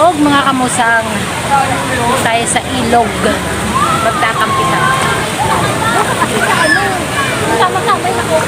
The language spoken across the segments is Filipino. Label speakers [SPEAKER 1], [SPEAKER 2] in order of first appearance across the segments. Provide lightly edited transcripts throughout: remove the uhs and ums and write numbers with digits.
[SPEAKER 1] ilog, mga kamusang. Tayo sa ilog. Magtakampitan. Tama-tama yung ako.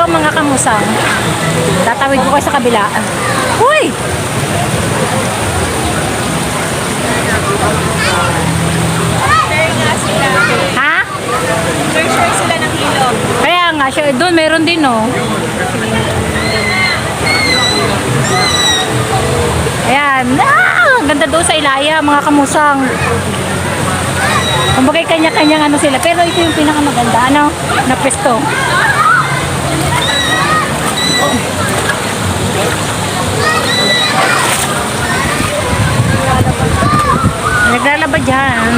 [SPEAKER 1] Mga kamusang, tatawid ko kayo sa kabila. Uy!
[SPEAKER 2] Share nga sila.
[SPEAKER 1] Ha?
[SPEAKER 2] Share sila ng ilog.
[SPEAKER 1] Kaya nga, doon meron din, no? Ayan. Ah! Ganda doon sa Ilaya, mga kamusang. Kumbagay kanya-kanyang ano sila. Pero ito yung pinakamaganda, ano? Na pwesto. Naglalaba dyan.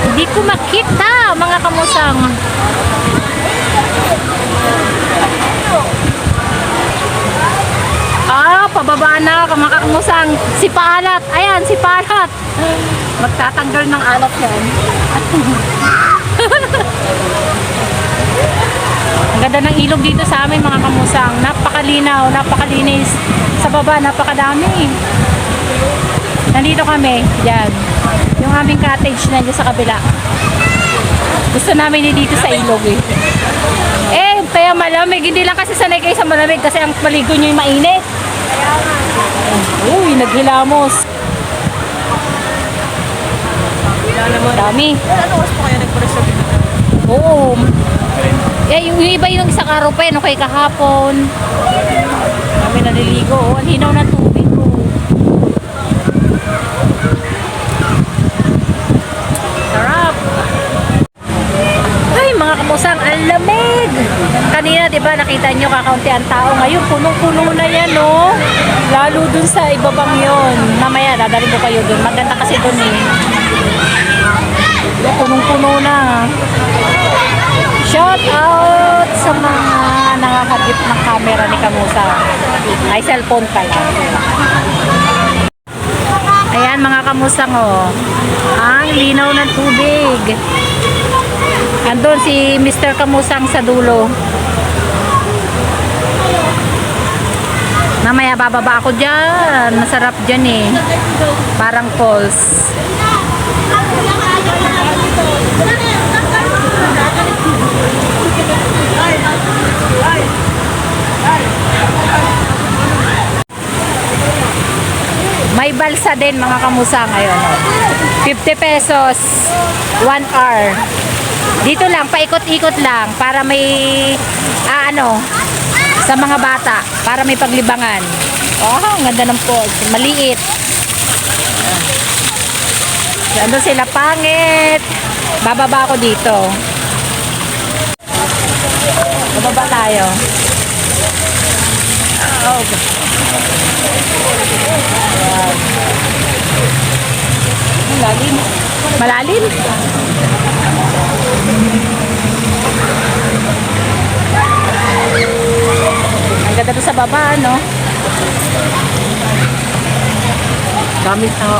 [SPEAKER 1] Hindi ko makita, mga kamusang. Pababa na, mga kamusang. Si Paalat. Ayan, si Paalat. Magtatanggal ng alat yan. Ang ganda ng ilog dito sa amin, mga kamusang. Napakalinaw, napakalinis. Sa baba, napakadami. Nandito kami, yan. Yung aming cottage na dyan sa kabila. Gusto namin dito sa ilog eh. Kaya malamig. Hindi lang kasi sanay kayo sa malamig kasi ang paligo nyo yung mainit. Uy, naghilamos. Dami.
[SPEAKER 2] Ano oras po kaya nagpa-reserve dito?
[SPEAKER 1] Oo. Yung iba yung isang araw pa yan, okay, kahapon. Kami naliligo. Ang hinaw ng tubig ko. Sarap. Ay, mga kamusang, ang lamig. Kanina, di ba, nakita nyo kakaunti ang tao. Ngayon, punong-puno na yan, no? Lalo dun sa ibabang yon. Mamaya, dadalhin ko kayo dun. Maganda kasi dun eh. Punong-puno na. Shout out sa mga nakakagip ng camera ni Kamusa. Ay, cellphone ka lang. Ayan, mga kamusang, oh. Ang linaw ng tubig. Andun si Mr. Kamusang sa dulo. Mamaya bababa ako dyan. Masarap dyan eh. Parang falls. May balsa din, mga kamusang. Ayun, oh. 50 pesos 1 hour. Dito lang, paikot-ikot lang para may sa mga bata, para may paglibangan. Oh, ang ganda ng falls. Maliit. Nandun sila, pangit. Bababa ako dito. Bababa tayo. Oh. Malalim. Malalim? Ang ganda doon sa baba, no? Dami tao.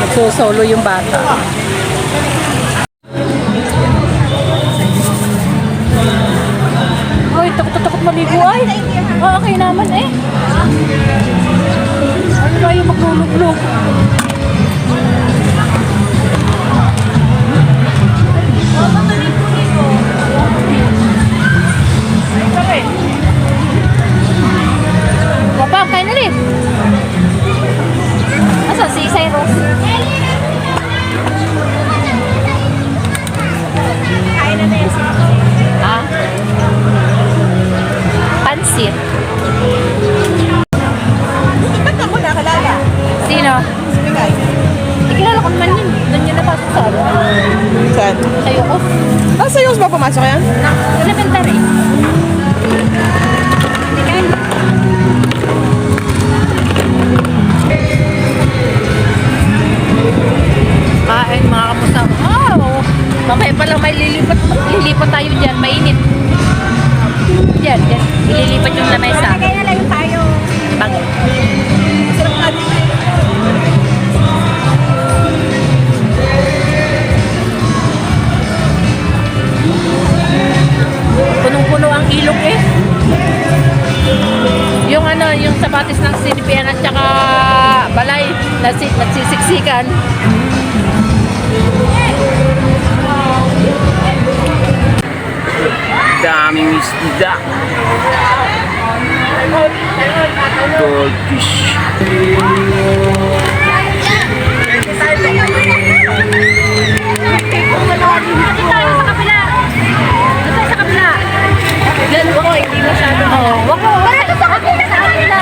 [SPEAKER 1] Nagsosolo yung bata. Ay, takot maligo ay. Okay naman eh. Ano ba yung maglulog-log? Papa, kain na rin. Asa si Cyrus? Ha? Pansit.
[SPEAKER 2] Ba't ako nakalala?
[SPEAKER 1] Sino?
[SPEAKER 2] Sige guys.
[SPEAKER 1] Ikilala ko naman yun. Doon yun napasok sa ano.
[SPEAKER 2] Saan?
[SPEAKER 1] Sa'yo ko.
[SPEAKER 2] Ah, sa'yo ba pumasok yan?
[SPEAKER 1] Elementary. Hindi ka yun. Kain mga kamusta. Wow! Mamaya pa lang may lilipat tayo dyan. Mainit. Dyan. Ililipat yung lamesa.
[SPEAKER 2] Kaya lang tayo.
[SPEAKER 1] Bagay.
[SPEAKER 2] Sarap natin.
[SPEAKER 1] Punong-puno ang ilog eh. Yung ano, yung sapatis ng sinipian at saka balay, nagsisiksikan.
[SPEAKER 3] Daming isda. Goldfish.
[SPEAKER 1] Sa kabila. Sa kabila. Diyan ako, hindi masyado. Oo, wag mo. Sa kabila. Sa kabila.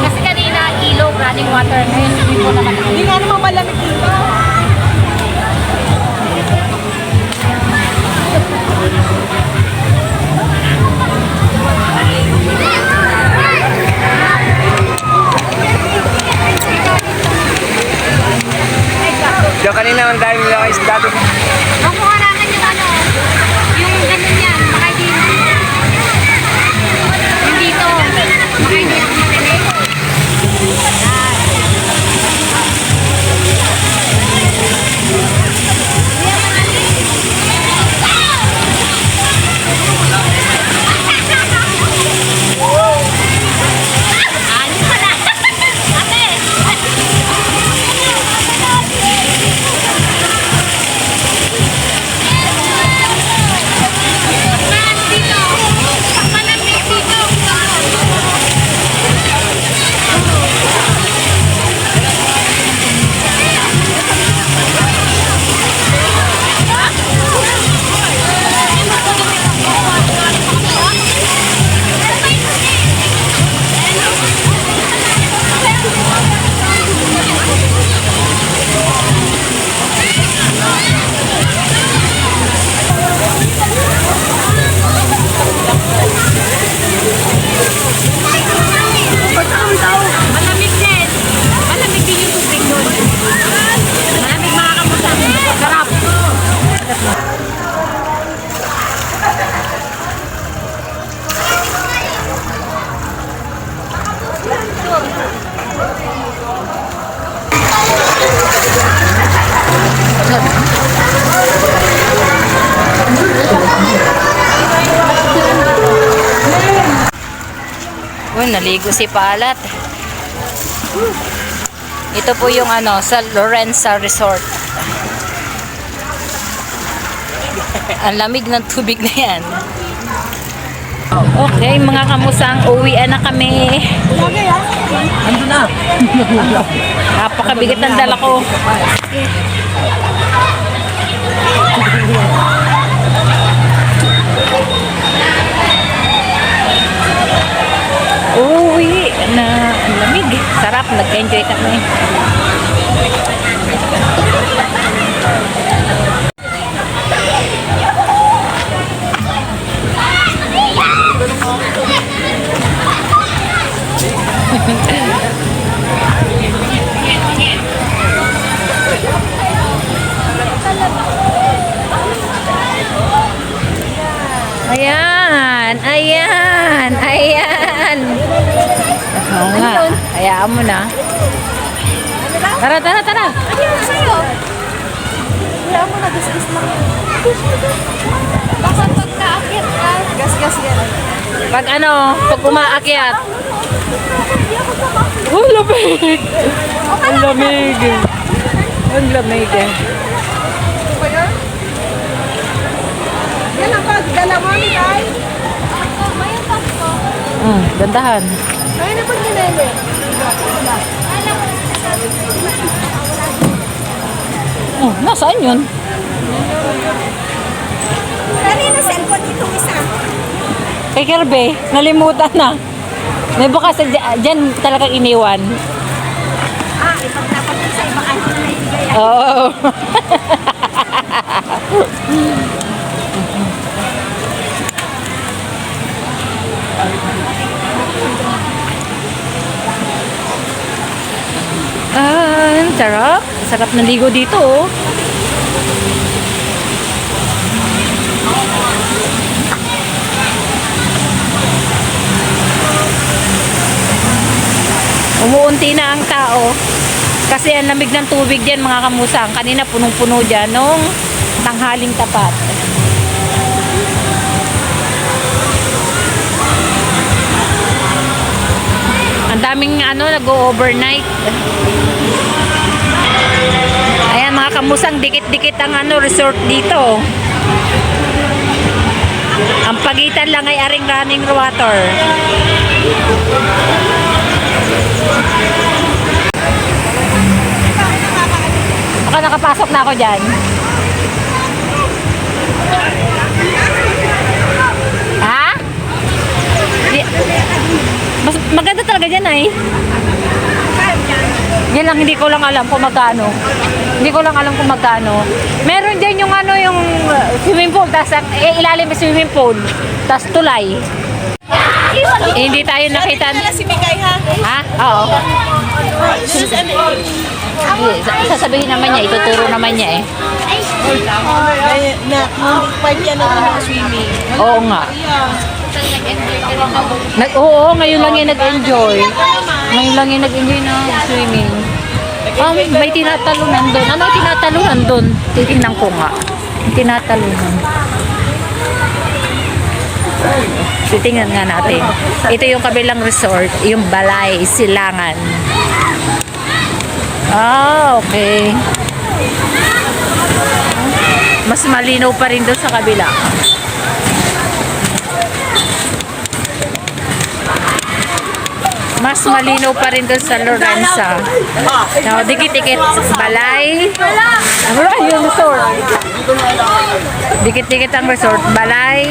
[SPEAKER 1] Kasi kanina ilog, running water. Ngayon, hindi po naman.
[SPEAKER 2] Hindi nga naman malamig dito.
[SPEAKER 3] Diyan kanina ang daming mga isda doon.
[SPEAKER 1] Makuha namin yung ano, yung ganun yan, baka hindi. Yung dito, baka hindi ako marinig. Ayos pala. Ate! Malamig din. Malamig din yung tubig doon. Malamig mga kamusta. Sarap. Uy, naligo si Palat. Ito po yung ano, sa Lorenza Resort. Ang lamig ng tubig na yan. Okay, mga kamusang, uwian na kami.
[SPEAKER 3] Ando na.
[SPEAKER 1] Napakabigat ng dala ko. Uwi na ang lamig. Sarap, nag-enjoy kami. Ayan, ayan, ayan. Oo nga, hayaan mo na. Tara, tara, tara.
[SPEAKER 2] Wala mo na, gas-gas lang. Baka pagka-akit ka. Gas-gas yan.
[SPEAKER 1] Pag ano, pag umaakyat. Oh, lamig. Ang lamig. Ang lamig eh.
[SPEAKER 2] Ano ba yan? Yan ang pagdala mo ni Tay.
[SPEAKER 1] Gandahan.
[SPEAKER 2] Ay, na pag ninele.
[SPEAKER 1] Nasaan yun?
[SPEAKER 2] Kanina cellphone dito isa.
[SPEAKER 1] Kay Kirby, nalimutan na. May baka sa dyan talagang iniwan.
[SPEAKER 2] Ah, ipag dapat sa iba kahit na naibigay.
[SPEAKER 1] Oo. Ang sarap. Sarap ng ligo dito, oh. Umuunti na ang tao. Kasi ang lamig ng tubig dyan, mga kamusang. Kanina punong-puno dyan nung tanghaling tapat. Ang daming nag-overnight. Ayan mga kamusang, dikit-dikit ang resort dito. Ang pagitan lang ay aring running water. Baka nakapasok na ako dyan. Ha? Mas maganda talaga dyan ay. Yan lang, hindi ko lang alam kung magkano. Hindi ko lang alam kung magkano. Meron dyan yung yung swimming pool, tas ilalim ng swimming pool, tas tulay. Hindi tayo nakita.
[SPEAKER 2] Si Mikay ha?
[SPEAKER 1] Ha? Oo.
[SPEAKER 2] Shoes and
[SPEAKER 1] Sasabihin naman niya, ituturo naman niya eh.
[SPEAKER 2] na, part yan ng swimming.
[SPEAKER 1] Oo nga. Oo, ngayon lang yung nag-enjoy. Ngayon lang yung nag-enjoy na swimming. May tinatalunan doon. Ano yung tinatalunan doon? Titingnan ko nga. Tinatalunan. Titingnan nga natin. Ito yung kabilang resort, yung Balay, Silangan. Okay. Mas malinaw pa rin doon sa kabila. Mas malinaw pa rin doon sa Lorenza. No, dikit-dikit. Balay. Wala yung resort. Dikit-dikit ang resort. Balay,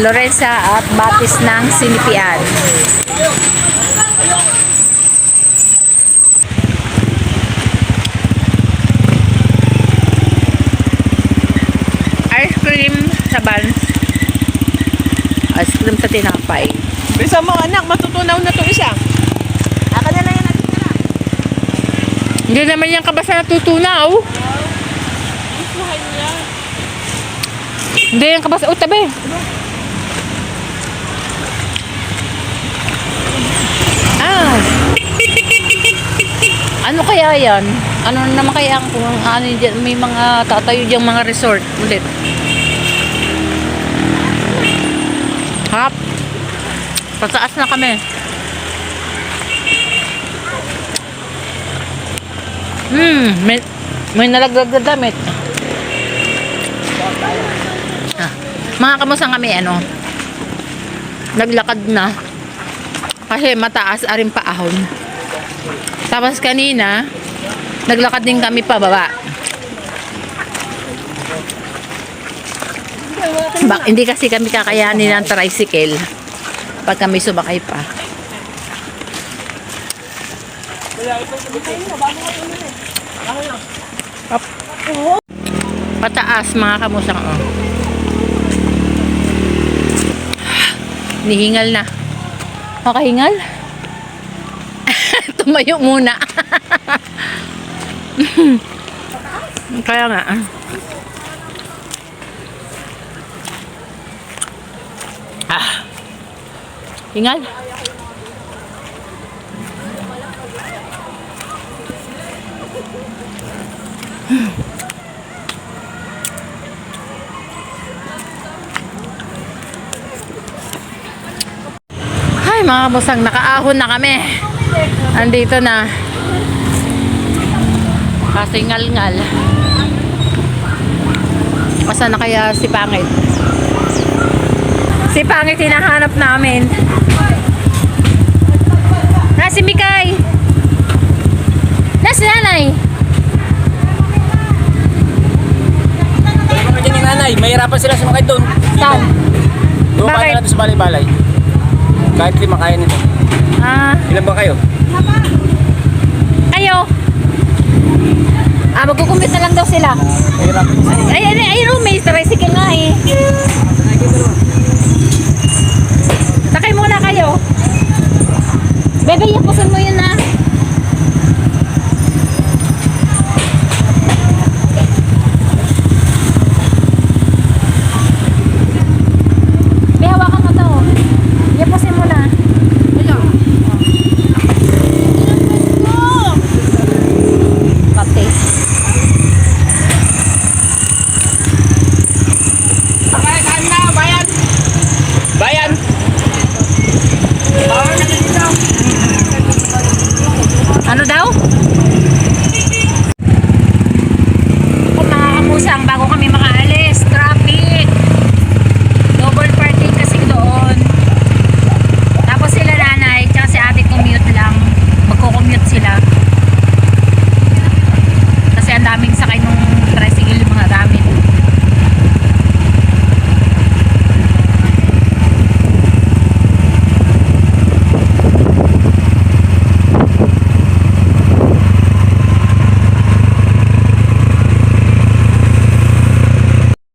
[SPEAKER 1] Lorenza at Batis ng Sinipian. Ice cream sa buns. Ice cream sa tinapay.
[SPEAKER 2] Bisa mo anak, matutunaw na to isa. Aka na lang yan natin na.
[SPEAKER 1] Hindi naman yung kabasa natutunaw. Hindi yung kabasa. Oh, tabi. Ano kaya yan? Ano naman kaya kung ano dyan, may mga tatayo dyan mga resort ulit. Hap. Pataas na kami. May nalaglag na damit. Mga kamusang kami, naglakad na. Kasi mataas, aring paahon. Tapos kanina, naglakad din kami pababa. Hindi kasi kami kakayanin ng tricycle pag kami sumakay pa. Pataas mga kamusang. Nihingal na. Makahingal? Tumayo muna. Kaya nga. Hingal? Ay mga busang, nakaahon na kami. Andito na. Kasi ngal-ngal. Asa na kaya si Pangit? Si Pangit hinahanap namin. Si Mikay. Si nanay.
[SPEAKER 3] Kaya mga dyan yung nanay, mahirapan sila sumakay doon.
[SPEAKER 1] Saan?
[SPEAKER 3] Doon
[SPEAKER 1] Bakit?
[SPEAKER 3] na natin sa balay-balay. Kahit lima kaya nito. Ilan ba kayo?
[SPEAKER 1] Kayo. Magkukumpit na lang daw sila.
[SPEAKER 3] Mahirapan sila.
[SPEAKER 1] Ay, may tricycle nga eh. Sakay muna kayo. Bebe, yapusin mo yun